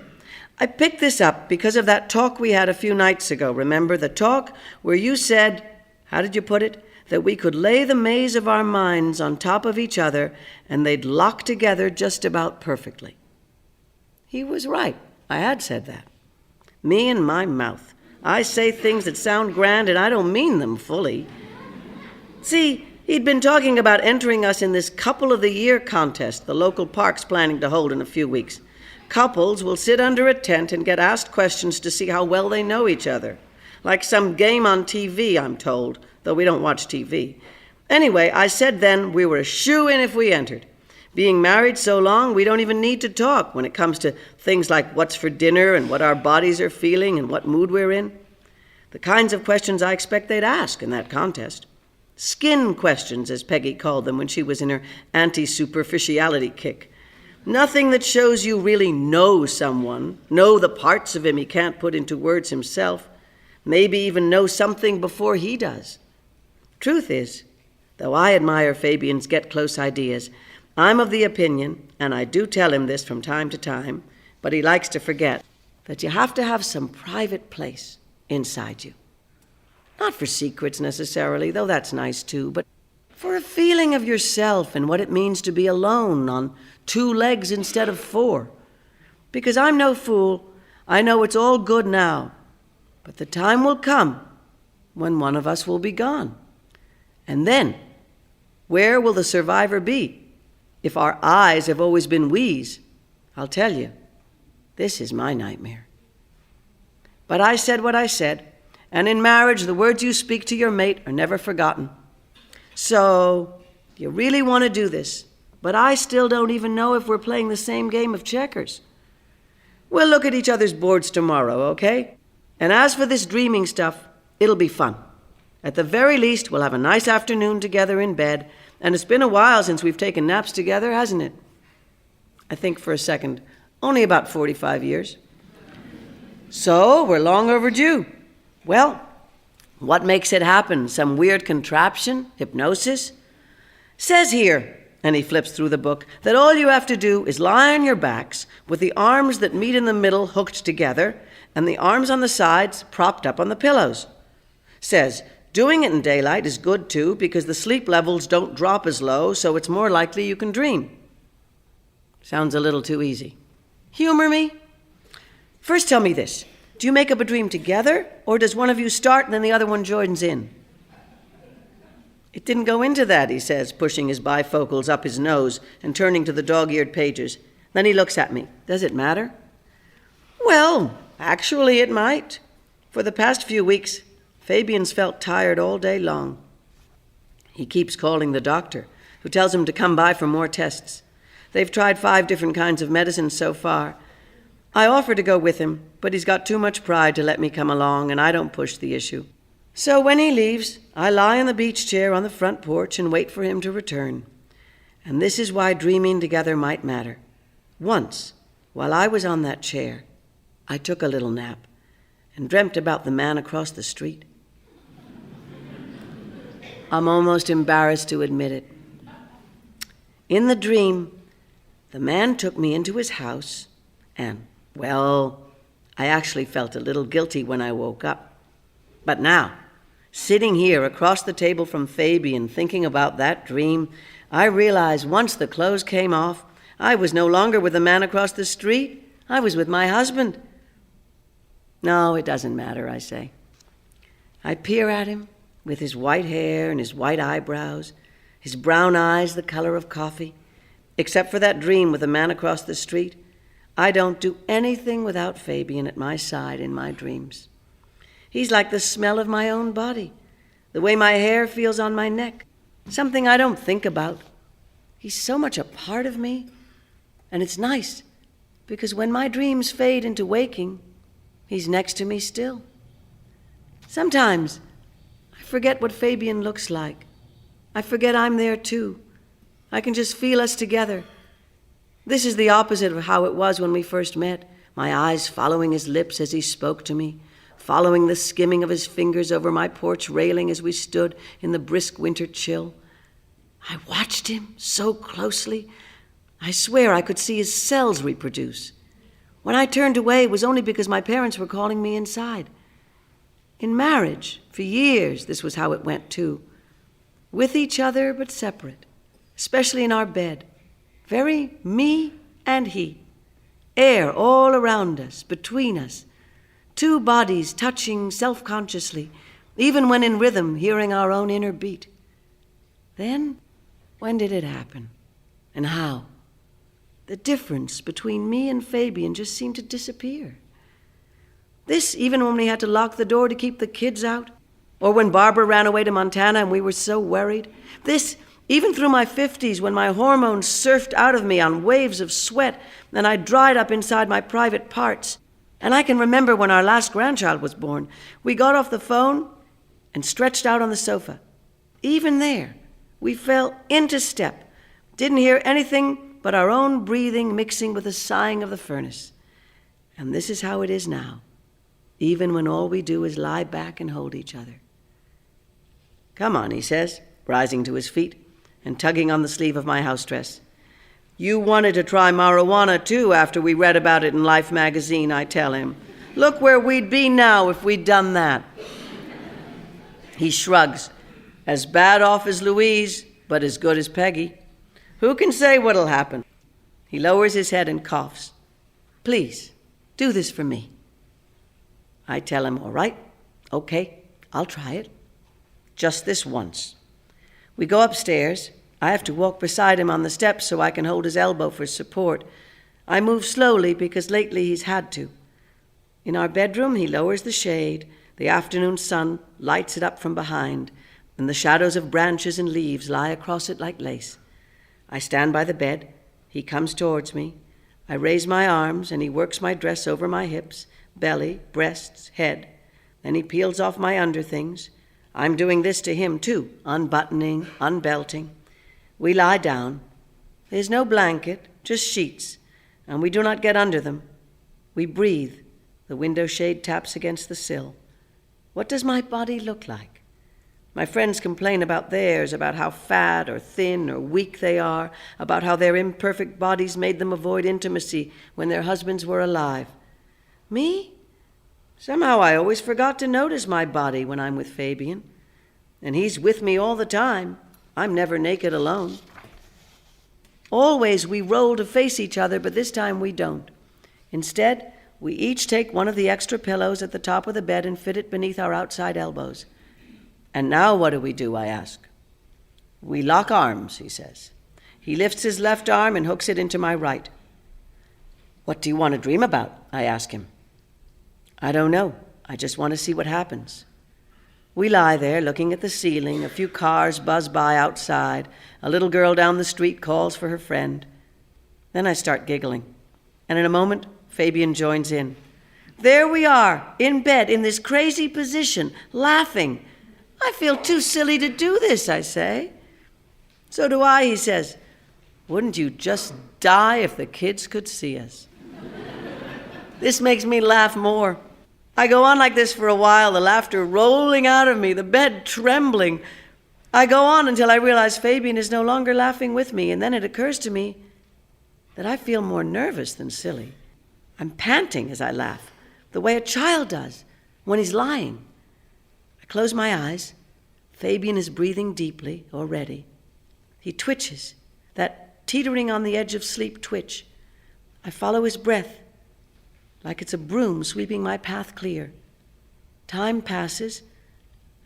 I picked this up because of that talk we had a few nights ago. Remember the talk where you said, how did you put it? That we could lay the maze of our minds on top of each other and they'd lock together just about perfectly. He was right. I had said that. Me and my mouth. I say things that sound grand and I don't mean them fully. See, he'd been talking about entering us in this Couple of the Year contest the local park's planning to hold in a few weeks. Couples will sit under a tent and get asked questions to see how well they know each other. Like some game on TV, I'm told, though we don't watch TV. Anyway, I said then we were a shoo-in if we entered. Being married so long, we don't even need to talk when it comes to things like what's for dinner and what our bodies are feeling and what mood we're in. The kinds of questions I expect they'd ask in that contest. Skin questions, as Peggy called them when she was in her anti-superficiality kick. Nothing that shows you really know someone, know the parts of him he can't put into words himself, maybe even know something before he does. Truth is, though I admire Fabian's get-close ideas, I'm of the opinion, and I do tell him this from time to time, but he likes to forget, that you have to have some private place inside you. Not for secrets necessarily, though that's nice too, but for a feeling of yourself and what it means to be alone on 2 legs instead of 4. Because I'm no fool, I know it's all good now, but the time will come when one of us will be gone. And then, where will the survivor be? If our eyes have always been we's, I'll tell you, this is my nightmare. But I said what I said, and in marriage, the words you speak to your mate are never forgotten. So, you really want to do this, but I still don't even know if we're playing the same game of checkers. We'll look at each other's boards tomorrow, okay? And as for this dreaming stuff, it'll be fun. At the very least, we'll have a nice afternoon together in bed, and it's been a while since we've taken naps together, hasn't it? I think for a second, only about 45 years. So, we're long overdue. Well, what makes it happen? Some weird contraption? Hypnosis? Says here, and he flips through the book, that all you have to do is lie on your backs with the arms that meet in the middle hooked together and the arms on the sides propped up on the pillows. Says, doing it in daylight is good too because the sleep levels don't drop as low, so it's more likely you can dream. Sounds a little too easy. Humor me? First tell me this. Do you make up a dream together, or does one of you start and then the other one joins in? It didn't go into that, he says, pushing his bifocals up his nose and turning to the dog-eared pages. Then he looks at me. Does it matter? Well, actually it might. For the past few weeks, Fabian's felt tired all day long. He keeps calling the doctor, who tells him to come by for more tests. They've tried 5 different kinds of medicines so far. I offer to go with him, but he's got too much pride to let me come along, and I don't push the issue. So when he leaves, I lie on the beach chair on the front porch and wait for him to return. And this is why dreaming together might matter. Once, while I was on that chair, I took a little nap and dreamt about the man across the street. I'm almost embarrassed to admit it. In the dream, the man took me into his house and, well, I actually felt a little guilty when I woke up. But now, sitting here across the table from Fabian thinking about that dream, I realized once the clothes came off, I was no longer with the man across the street. I was with my husband. No, it doesn't matter, I say. I peer at him with his white hair and his white eyebrows, his brown eyes the color of coffee. Except for that dream with the man across the street, I don't do anything without Fabian at my side in my dreams. He's like the smell of my own body, the way my hair feels on my neck, something I don't think about. He's so much a part of me, and it's nice, because when my dreams fade into waking, he's next to me still. Sometimes I forget what Fabian looks like. I forget I'm there too. I can just feel us together. This is the opposite of how it was when we first met, my eyes following his lips as he spoke to me, following the skimming of his fingers over my porch railing as we stood in the brisk winter chill. I watched him so closely, I swear I could see his cells reproduce. When I turned away, it was only because my parents were calling me inside. In marriage, for years, this was how it went too. With each other, but separate, especially in our bed. Very me and he. Air all around us, between us. Two bodies touching self-consciously, even when in rhythm, hearing our own inner beat. Then, when did it happen? And how? The difference between me and Fabian just seemed to disappear. This even when we had to lock the door to keep the kids out, or when Barbara ran away to Montana and we were so worried. This even through my 50s when my hormones surfed out of me on waves of sweat and I dried up inside my private parts. And I can remember when our last grandchild was born, we got off the phone and stretched out on the sofa. Even there, we fell into step, didn't hear anything but our own breathing mixing with the sighing of the furnace. And this is how it is now, even when all we do is lie back and hold each other. Come on, he says, rising to his feet and tugging on the sleeve of my house dress. You wanted to try marijuana, too, after we read about it in Life magazine, I tell him. Look where we'd be now if we'd done that. He shrugs. As bad off as Louise, but as good as Peggy. Who can say what'll happen? He lowers his head and coughs. Please, do this for me. I tell him, all right, okay, I'll try it. Just this once. We go upstairs. I have to walk beside him on the steps so I can hold his elbow for support. I move slowly because lately he's had to. In our bedroom, he lowers the shade. The afternoon sun lights it up from behind, and the shadows of branches and leaves lie across it like lace. I stand by the bed. He comes towards me. I raise my arms, and he works my dress over my hips, belly, breasts, head. Then he peels off my underthings. I'm doing this to him, too, unbuttoning, unbelting. We lie down. There's no blanket, just sheets, and we do not get under them. We breathe. The window shade taps against the sill. What does my body look like? My friends complain about theirs, about how fat or thin or weak they are, about how their imperfect bodies made them avoid intimacy when their husbands were alive. Me? Somehow I always forgot to notice my body when I'm with Fabian. And he's with me all the time. I'm never naked alone. Always we roll to face each other, but this time we don't. Instead, we each take one of the extra pillows at the top of the bed and fit it beneath our outside elbows. And now what do? I ask. We lock arms, he says. He lifts his left arm and hooks it into my right. What do you want to dream about? I ask him. I don't know. I just want to see what happens. We lie there looking at the ceiling. A few cars buzz by outside. A little girl down the street calls for her friend. Then I start giggling. And in a moment, Fabian joins in. There we are, in bed, in this crazy position, laughing. I feel too silly to do this, I say. So do I, he says. Wouldn't you just die if the kids could see us? This makes me laugh more. I go on like this for a while, the laughter rolling out of me, the bed trembling. I go on until I realize Fabian is no longer laughing with me, and then it occurs to me that I feel more nervous than silly. I'm panting as I laugh, the way a child does when he's lying. I close my eyes. Fabian is breathing deeply already. He twitches, that teetering on the edge of sleep twitch. I follow his breath, like it's a broom sweeping my path clear. Time passes.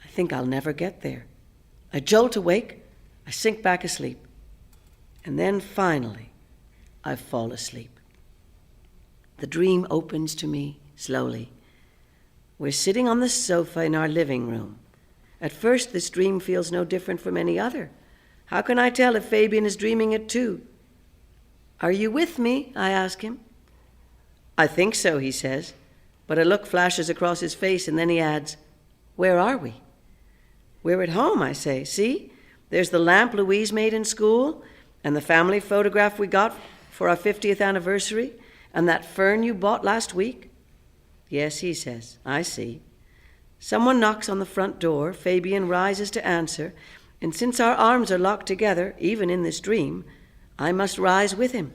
I think I'll never get there. I jolt awake. I sink back asleep. And then finally, I fall asleep. The dream opens to me slowly. We're sitting on the sofa in our living room. At first, this dream feels no different from any other. How can I tell if Fabian is dreaming it too? Are you with me? I ask him. I think so, he says, but a look flashes across his face, and then he adds, where are we? We're at home, I say. See? There's the lamp Louise made in school, and the family photograph we got for our 50th anniversary, and that fern you bought last week. Yes, he says, I see. Someone knocks on the front door. Fabian rises to answer, and since our arms are locked together, even in this dream, I must rise with him.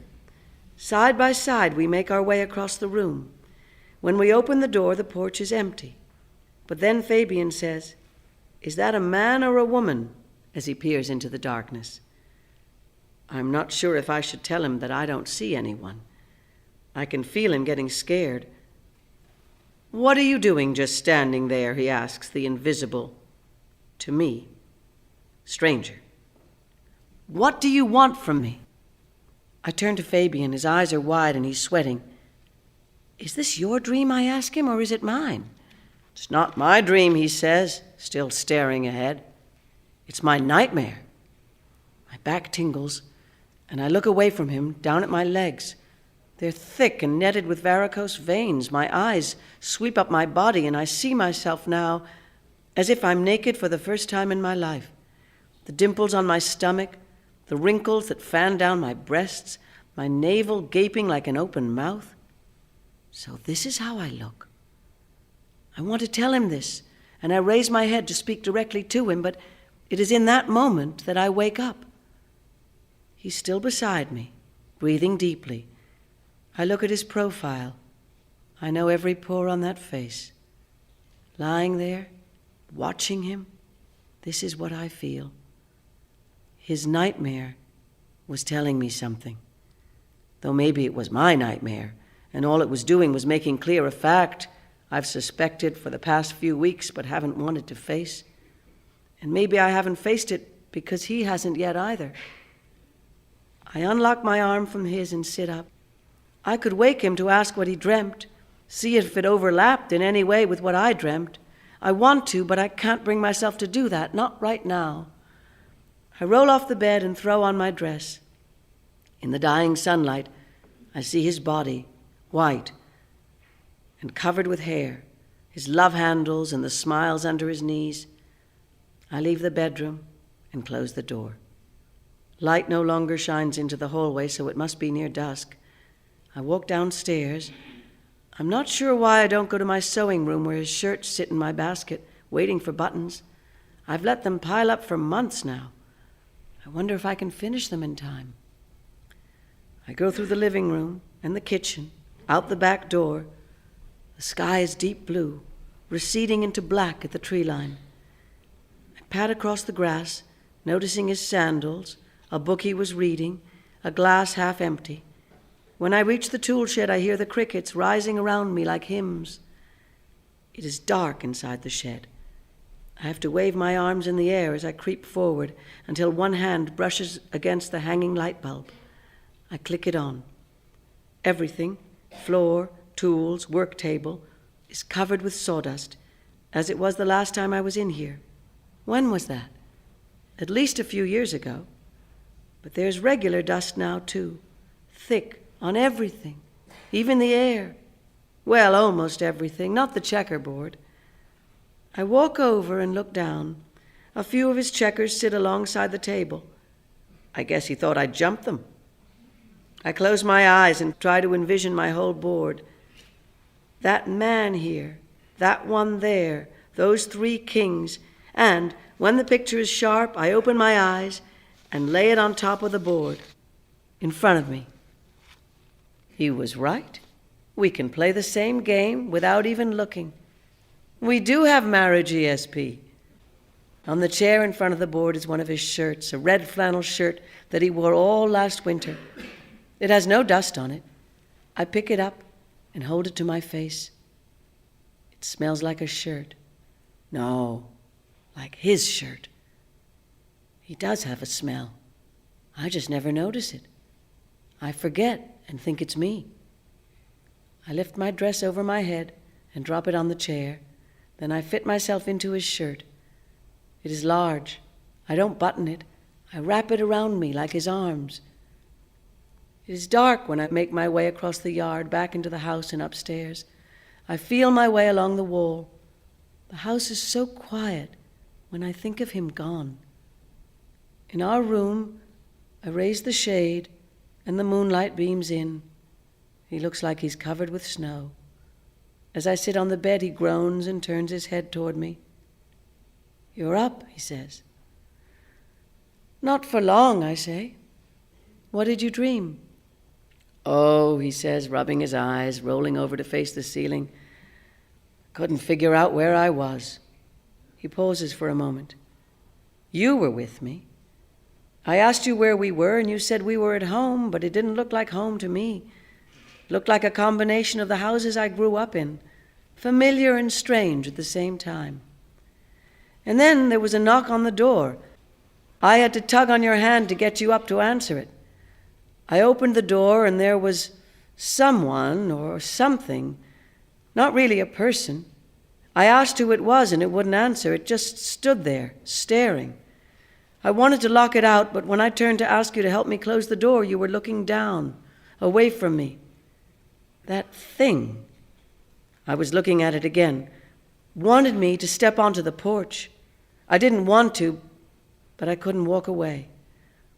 Side by side, we make our way across the room. When we open the door, the porch is empty. But then Fabian says, "Is that a man or a woman?" as he peers into the darkness. I'm not sure if I should tell him that I don't see anyone. I can feel him getting scared. "What are you doing just standing there?" he asks, the invisible, to me, stranger. "What do you want from me?" I turn to Fabian. His eyes are wide and he's sweating. "Is this your dream?" I ask him, "or is it mine?" "It's not my dream," he says, still staring ahead. "It's my nightmare." My back tingles, and I look away from him, down at my legs. They're thick and netted with varicose veins. My eyes sweep up my body, and I see myself now as if I'm naked for the first time in my life. The dimples on my stomach, the wrinkles that fan down my breasts, my navel gaping like an open mouth. So this is how I look. I want to tell him this, and I raise my head to speak directly to him, but it is in that moment that I wake up. He's still beside me, breathing deeply. I look at his profile. I know every pore on that face. Lying there, watching him, this is what I feel. His nightmare was telling me something, though maybe it was my nightmare, and all it was doing was making clear a fact I've suspected for the past few weeks but haven't wanted to face. And maybe I haven't faced it because he hasn't yet either. I unlock my arm from his and sit up. I could wake him to ask what he dreamt, see if it overlapped in any way with what I dreamt. I want to, but I can't bring myself to do that, not right now. I roll off the bed and throw on my dress. In the dying sunlight, I see his body, white and covered with hair, his love handles and the smiles under his knees. I leave the bedroom and close the door. Light no longer shines into the hallway, so it must be near dusk. I walk downstairs. I'm not sure why I don't go to my sewing room where his shirts sit in my basket, waiting for buttons. I've let them pile up for months now. I wonder if I can finish them in time. I go through the living room and the kitchen, out the back door. The sky is deep blue, receding into black at the tree line. I pad across the grass, noticing his sandals, a book he was reading, a glass half empty. When I reach the tool shed, I hear the crickets rising around me like hymns. It is dark inside the shed. I have to wave my arms in the air as I creep forward until one hand brushes against the hanging light bulb. I click it on. Everything, floor, tools, work table, is covered with sawdust, as it was the last time I was in here. When was that? At least a few years ago. But there's regular dust now, too, thick on everything, even the air. Well, almost everything, not the checkerboard. I walk over and look down. A few of his checkers sit alongside the table. I guess he thought I'd jump them. I close my eyes and try to envision my whole board. That man here, that one there, those three kings, and when the picture is sharp, I open my eyes and lay it on top of the board, in front of me. He was right. We can play the same game without even looking. We do have marriage ESP. On the chair in front of the board is one of his shirts, a red flannel shirt that he wore all last winter. It has no dust on it. I pick it up and hold it to my face. It smells like a shirt. No, like his shirt. He does have a smell. I just never notice it. I forget and think it's me. I lift my dress over my head and drop it on the chair. Then I fit myself into his shirt. It is large. I don't button it. I wrap it around me like his arms. It is dark when I make my way across the yard, back into the house and upstairs. I feel my way along the wall. The house is so quiet when I think of him gone. In our room, I raise the shade and the moonlight beams in. He looks like he's covered with snow. As I sit on the bed, he groans and turns his head toward me. "You're up," he says. "Not for long," I say. "What did you dream?" "Oh," he says, rubbing his eyes, rolling over to face the ceiling. "Couldn't figure out where I was." He pauses for a moment. "You were with me. I asked you where we were, and you said we were at home, but it didn't look like home to me. It looked like a combination of the houses I grew up in, familiar and strange at the same time. And then there was a knock on the door. I had to tug on your hand to get you up to answer it. I opened the door, and there was someone or something, not really a person. I asked who it was, and it wouldn't answer. It just stood there, staring. I wanted to lock it out, but when I turned to ask you to help me close the door, you were looking down, away from me. That thing," I was looking at it again, "wanted me to step onto the porch. I didn't want to, but I couldn't walk away.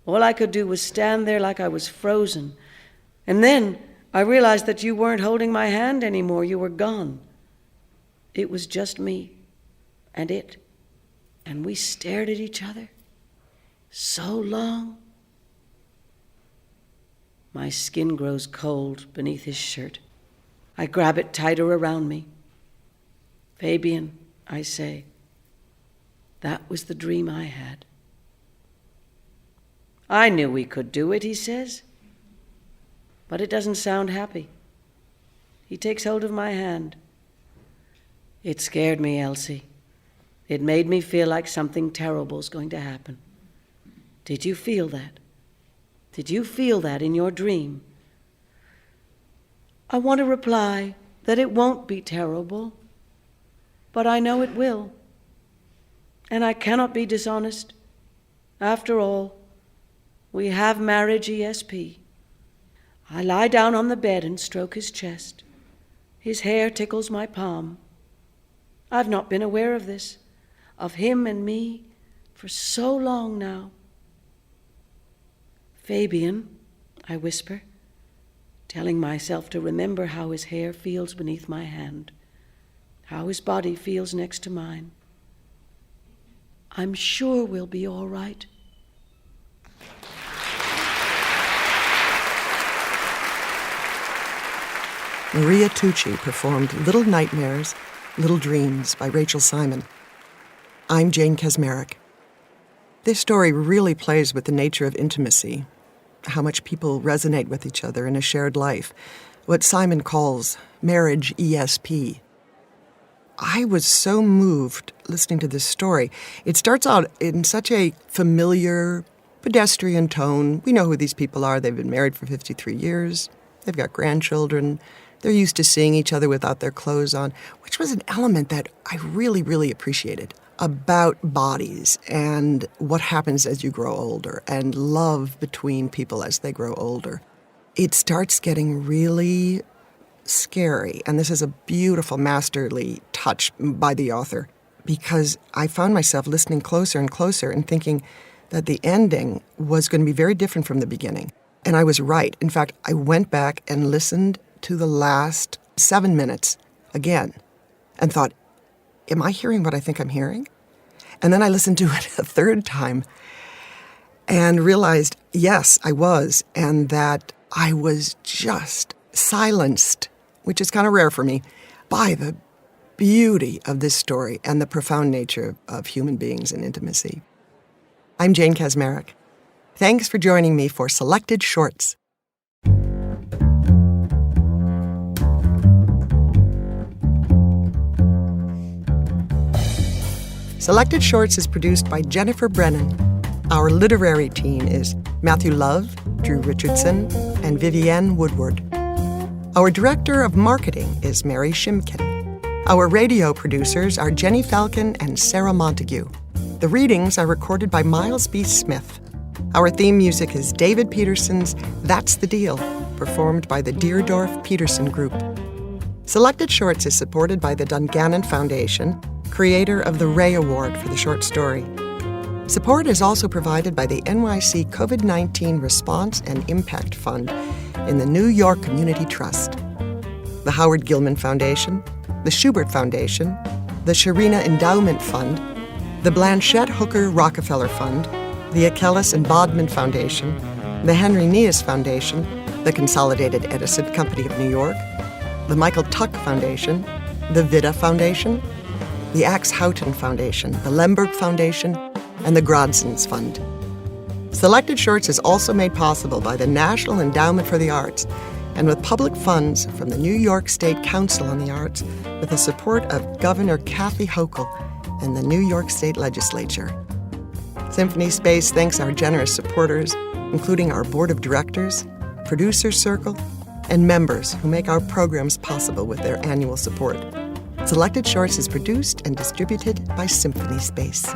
All I could do was stand there like I was frozen. And then I realized that you weren't holding my hand anymore. You were gone. It was just me and it. And we stared at each other so long." My skin grows cold beneath his shirt. I grab it tighter around me. "Fabian," I say, "that was the dream I had." "I knew we could do it," he says, but it doesn't sound happy. He takes hold of my hand. "It scared me, Elsie. It made me feel like something terrible's going to happen. Did you feel that? Did you feel that in your dream?" I want to reply that it won't be terrible, but I know it will. And I cannot be dishonest. After all, we have marriage ESP. I lie down on the bed and stroke his chest. His hair tickles my palm. I've not been aware of this, of him and me, for so long now. "Fabian," I whisper, telling myself to remember how his hair feels beneath my hand, how his body feels next to mine. "I'm sure we'll be all right." Maria Tucci performed Little Nightmares, Little Dreams by Rachel Simon. I'm Jane Kaczmarek. This story really plays with the nature of intimacy, how much people resonate with each other in a shared life, what Simon calls marriage ESP. I was so moved listening to this story. It starts out in such a familiar, pedestrian tone. We know who these people are. They've been married for 53 years. They've got grandchildren. They're used to seeing each other without their clothes on, which was an element that I really, really appreciated about bodies and what happens as you grow older and love between people as they grow older. It starts getting really scary, and this is a beautiful, masterly touch by the author, because I found myself listening closer and closer and thinking that the ending was going to be very different from the beginning. And I was right. In fact, I went back and listened to the last 7 minutes again and thought, am I hearing what I think I'm hearing? And then I listened to it a third time and realized, yes, I was, and that I was just silenced, which is kind of rare for me, by the beauty of this story and the profound nature of human beings and intimacy. I'm Jane Kaczmarek. Thanks for joining me for Selected Shorts. Selected Shorts is produced by Jennifer Brennan. Our literary team is Matthew Love, Drew Richardson, and Vivienne Woodward. Our director of marketing is Mary Shimkin. Our radio producers are Jenny Falcon and Sarah Montague. The readings are recorded by Miles B. Smith. Our theme music is David Peterson's That's the Deal, performed by the Deerdorf Peterson Group. Selected Shorts is supported by the Dungannon Foundation, creator of the Ray Award for the short story. Support is also provided by the NYC COVID-19 Response and Impact Fund in the New York Community Trust, the Howard Gilman Foundation, the Schubert Foundation, the Sharina Endowment Fund, the Blanchette Hooker Rockefeller Fund, the Achilles and Bodman Foundation, the Henry Nias Foundation, the Consolidated Edison Company of New York, the Michael Tuck Foundation, the Vida Foundation, the Axe Houghton Foundation, the Lemberg Foundation, and the Grodzins Fund. Selected Shorts is also made possible by the National Endowment for the Arts and with public funds from the New York State Council on the Arts with the support of Governor Kathy Hochul and the New York State Legislature. Symphony Space thanks our generous supporters, including our board of directors, producer circle, and members who make our programs possible with their annual support. Selected Shorts is produced and distributed by Symphony Space.